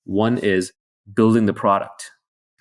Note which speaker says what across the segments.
Speaker 1: One is building the product,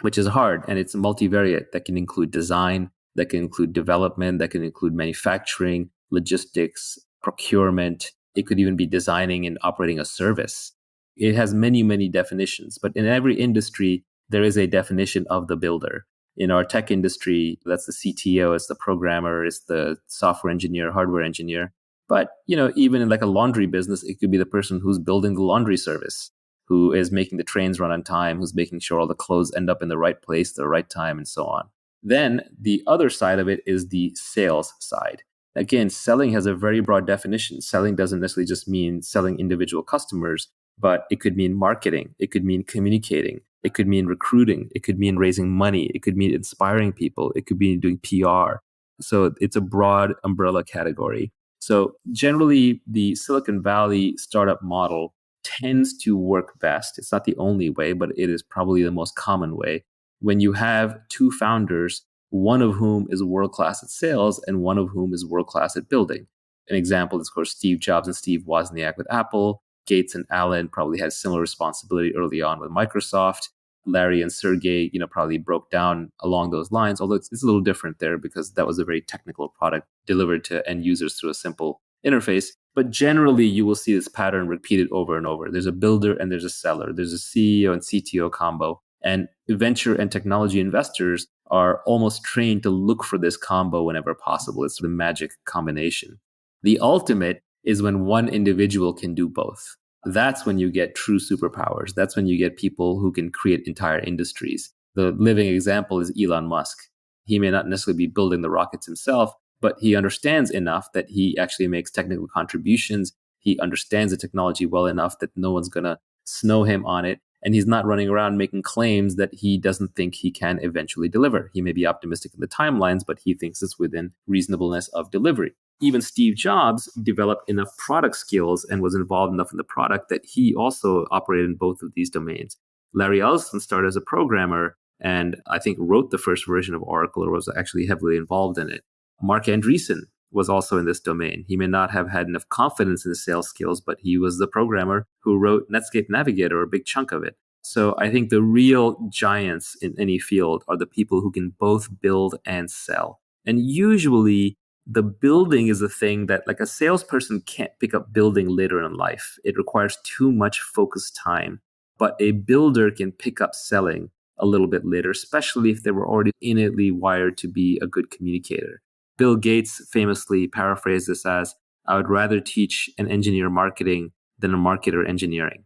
Speaker 1: which is hard and it's multivariate. That can include design, that can include development, that can include manufacturing, logistics, procurement. It could even be designing and operating a service. It has many, many definitions, but in every industry, there is a definition of the builder. In our tech industry, that's the CTO, it's the programmer, it's the software engineer, hardware engineer. But, even in like a laundry business, it could be the person who's building the laundry service, who is making the trains run on time, who's making sure all the clothes end up in the right place at the right time, and so on. Then the other side of it is the sales side. Again, selling has a very broad definition. Selling doesn't necessarily just mean selling individual customers, but it could mean marketing. It could mean communicating. It could mean recruiting. It could mean raising money. It could mean inspiring people. It could be doing PR. So it's a broad umbrella category. So generally, the Silicon Valley startup model tends to work best. It's not the only way, but it is probably the most common way. When you have two founders, one of whom is world-class at sales and one of whom is world-class at building. An example is, of course, Steve Jobs and Steve Wozniak with Apple. Gates and Allen probably had similar responsibility early on with Microsoft. Larry and Sergey, probably broke down along those lines, although it's a little different there because that was a very technical product delivered to end users through a simple interface. But generally, you will see this pattern repeated over and over. There's a builder and there's a seller. There's a CEO and CTO combo. And venture and technology investors are almost trained to look for this combo whenever possible. It's the magic combination. The ultimate is when one individual can do both. That's when you get true superpowers. That's when you get people who can create entire industries. The living example is Elon Musk. He may not necessarily be building the rockets himself, but he understands enough that he actually makes technical contributions. He understands the technology well enough that no one's going to snow him on it. And he's not running around making claims that he doesn't think he can eventually deliver. He may be optimistic in the timelines, but he thinks it's within reasonableness of delivery. Even Steve Jobs developed enough product skills and was involved enough in the product that he also operated in both of these domains. Larry Ellison started as a programmer and I think wrote the first version of Oracle or was actually heavily involved in it. Mark Andreessen was also in this domain. He may not have had enough confidence in his sales skills, but he was the programmer who wrote Netscape Navigator, a big chunk of it. So I think the real giants in any field are the people who can both build and sell. And usually the building is a thing that like a salesperson can't pick up building later in life. It requires too much focused time. But a builder can pick up selling a little bit later, especially if they were already innately wired to be a good communicator. Bill Gates famously paraphrased this as, I would rather teach an engineer marketing than a marketer engineering.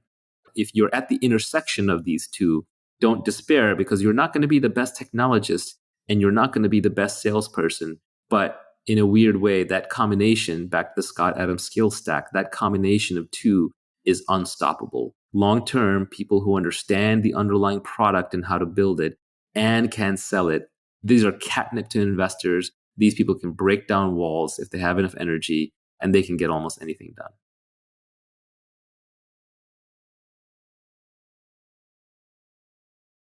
Speaker 1: If you're at the intersection of these two, don't despair because you're not going to be the best technologist and you're not going to be the best salesperson. But in a weird way, that combination, back to the Scott Adams skill stack, that combination of two is unstoppable. Long-term, people who understand the underlying product and how to build it and can sell it, these are catnip to investors. These people can break down walls if they have enough energy and they can get almost anything done.